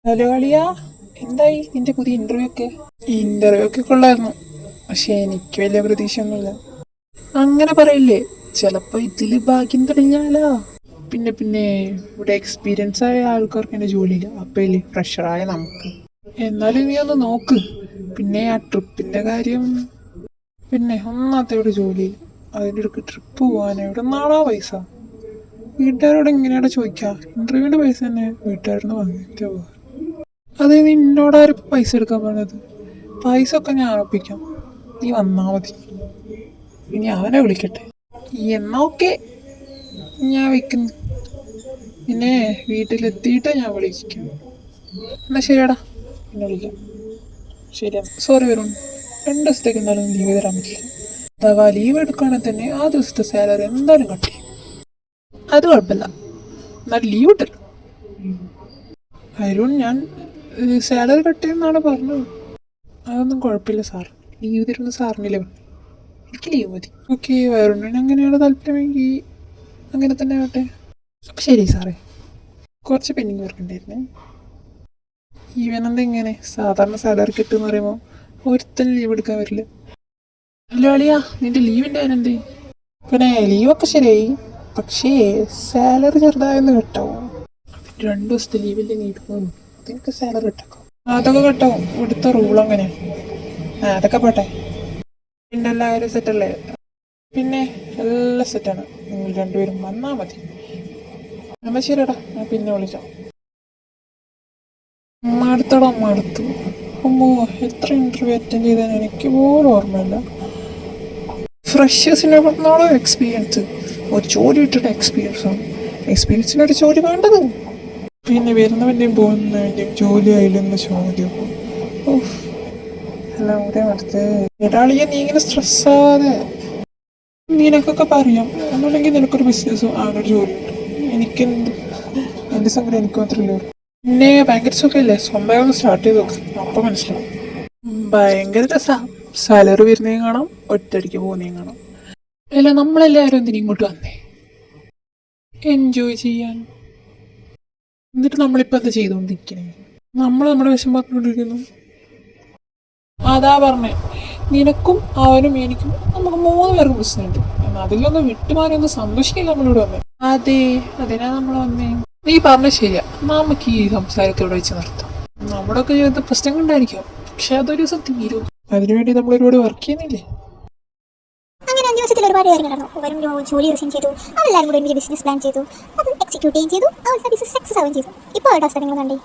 Hello അളിയാ, എന്തായി നിന്റെ പുതിയ ഇന്റർവ്യൂ ഒക്കെ കൊള്ളായിരുന്നു. പക്ഷെ എനിക്ക് വലിയ പ്രതീക്ഷയൊന്നുമില്ല. അങ്ങനെ പറയില്ലേ, ചിലപ്പോ ഇതില് ഭാഗ്യം തെളിഞ്ഞാലോ. പിന്നെ ഇവിടെ എക്സ്പീരിയൻസ് ആയ ആൾക്കാർക്ക് എന്നെ ജോലിയില്ല, അപ്പൊ ഇല്ലേ ഫ്രഷറായ നമുക്ക്. എന്നാലും നീ ഒന്ന് നോക്ക്. പിന്നെ ആ ട്രിപ്പിന്റെ കാര്യം, പിന്നെ ഒന്നാമത്തെ ഇവിടെ ജോലിയില്ല. അതിൻ്റെ ഇടയ്ക്ക് ട്രിപ്പ് പോകാൻ എവിടെ നിന്നാണോ പൈസ? വീട്ടുകാരോട് എങ്ങനെയാണ് ചോദിക്കുക? ഇന്റർവ്യൂവിന്റെ പൈസ തന്നെ വീട്ടുകാരോട് വാങ്ങിക്കോ. അത് നിന്നോടാരും പൈസ എടുക്കാൻ പറഞ്ഞത്? പൈസ ഒക്കെ ഞാൻ ഒപ്പിക്കാം, നീ വന്നാ മതി. ഇനി അവനെ വിളിക്കട്ടെ. എന്നാ ഓക്കെ, ഞാൻ വെക്കുന്നു. പിന്നെ വീട്ടിലെത്തിയിട്ട് ഞാൻ വിളിക്കാം. എന്നാ ശരിയാടാ, പിന്നെ വിളിക്കാം. ശരിയാ, സോറി വരുൺ, 2 ദിവസത്തേക്ക് എന്തായാലും ലീവ് തരാൻ പറ്റില്ല. അഥവാ ലീവ് എടുക്കുകയാണെങ്കിൽ തന്നെ ആ ദിവസത്തെ സാലറി എന്തായാലും കട്ട് ചെയ്യും. അത് കുഴപ്പമില്ല, എന്നാൽ ലീവ് കിട്ടല്ലോ. വരുൺ, ഞാൻ സാലറി കട്ട് ചെയ്യുമെന്നാണ് പറഞ്ഞത്. അതൊന്നും കുഴപ്പമില്ല സാർ, ലീവ് തരുന്ന സാറിനില്ലേ, എനിക്ക് ലീവ് മതി. ഓക്കെ, വരുണിന് അങ്ങനെയാണ് താല്പര്യമെങ്കിൽ അങ്ങനെ തന്നെ ആവട്ടെ. ശരി സാറേ, കുറച്ച് പെൻഡിങ് വർക്ക് ഉണ്ടായിരുന്നേ. ഈവനെന്താ ഇങ്ങനെ സാധാരണ സാലറി കിട്ടുമെന്ന് പറയുമ്പോൾ ഒരുത്തന്നെ ലീവ് എടുക്കാൻ വരില്ല. ഹലോ അളിയാ, നിന്റെ ലീവിൻ്റെ അതിനെന്തേ? പിന്നെ ലീവൊക്കെ ശരിയായി, പക്ഷേ സാലറി ചെറുതായൊന്ന് കെട്ടാവും. 2 ദിവസത്തെ ലീവില്ലേ നീ പോകുന്നു, അതെനിക്ക് സാലറി കെട്ടാക്കും. അതൊക്കെ കെട്ടാവും, ഇവിടുത്തെ റൂൾ അങ്ങനെയാണ്. അതൊക്കെ പോട്ടെ. പിന്നെ എല്ലാവരും സെറ്റല്ലേ? പിന്നെ എല്ലാം സെറ്റാണ്, നിങ്ങൾ രണ്ടുപേരും വന്നാൽ മതി. എന്നാൽ ശരിയടാ, ഞാൻ പിന്നെ വിളിക്കാം. മടുത്തടാ, മടുത്തു. അമ്മോ, എത്ര ഇൻ്റർവ്യൂ അറ്റൻഡ് ചെയ്താൽ എനിക്ക് പോലും ഓർമ്മയില്ല. ഫ്രഷേഴ്സിനെ പറഞ്ഞോളൂ എക്സ്പീരിയൻസ്, ഒരു ജോലി ഇട്ടിട്ട് എക്സ്പീരിയൻസാണ്. എക്സ്പീരിയൻസിനൊരു ജോലി വേണ്ടത്. പിന്നെ വരുന്നവൻ്റെയും പോകുന്നവൻ്റെയും ജോലി ആയില്ലെന്ന ചോദ്യം. ഓഹ്, എല്ലാം കൂടെ അടുത്ത് ഒരാളിയെ നീ ഇങ്ങനെ സ്ട്രെസ്സാവാതെ. നിനക്കൊക്കെ പറയാം, ഒന്നുമില്ലെങ്കിൽ നിനക്കൊരു ബിസിനസ്സും ആകെ ജോലി ഉണ്ട്. എനിക്കെന്ത്, എൻ്റെ സങ്കടം എനിക്ക് മാത്രമല്ലേ ഉള്ളൂ. പിന്നെ ഭയങ്കര സുഖമല്ലേ, സ്വന്തമായി ഒന്ന് സ്റ്റാർട്ട് ചെയ്ത് നോക്ക്, അപ്പം മനസ്സിലാവും. ഭയങ്കര രസമാണ്, സാലറി വരുന്നതും കാണാം, ഒറ്റയടിക്ക് പോകുന്നതും കാണാം. അല്ല, നമ്മളെല്ലാവരും എന്തിനും ഇങ്ങോട്ട് വന്നേ? എൻജോയ് ചെയ്യാൻ. എന്നിട്ട് നമ്മളിപ്പോൾ എന്താ ചെയ്തുകൊണ്ടിരിക്കണേ? നമ്മൾ നമ്മുടെ വിഷം പറഞ്ഞുകൊണ്ടിരിക്കുന്നു. അതാ പറഞ്ഞേ, നിനക്കും അവനും എനിക്കും നമുക്ക് 3 പേർക്കും പ്രശ്നമുണ്ട്. എന്നാൽ അതിലൊന്ന് വിട്ടുമാറി ഒന്ന് സന്തോഷിക്കില്ല നമ്മളിവിടെ വന്നേ. അതെ, അതിനാ നമ്മൾ വന്നേ. നീ പറഞ്ഞ ശരിയാ, നമുക്ക് ഈ സംസാരത്തെ ഇവിടെ വെച്ച് നിർത്താം. നമ്മുടെ ഒക്കെ ജീവിതത്തിൽ പ്രശ്നങ്ങൾ ഉണ്ടായിരിക്കാം, പക്ഷെ അതൊരു ദിവസം തീരും. അതിനുവേണ്ടി നമ്മൾ ഒരുപാട് വർക്ക് ചെയ്യുന്നില്ലേ? അങ്ങനെ 5 ദിവസത്തിൽ ഒരുപാട് കാര്യങ്ങൾ നടന്നു. അവരും ജോലി റിസൈൻ ചെയ്തു, അവരെല്ലാവരും കൂടെ എനിക്ക് ബിസിനസ് പ്ലാൻ ചെയ്തു, അത് എക്സിക്യൂട്ട് ചെയ്തു, അവരുടെ ബിസിനസ് സക്സസ് ആവുകയും ചെയ്തു. ഇപ്പോൾ അവരുടെ അവസ്ഥ നിങ്ങൾ കണ്ടേ.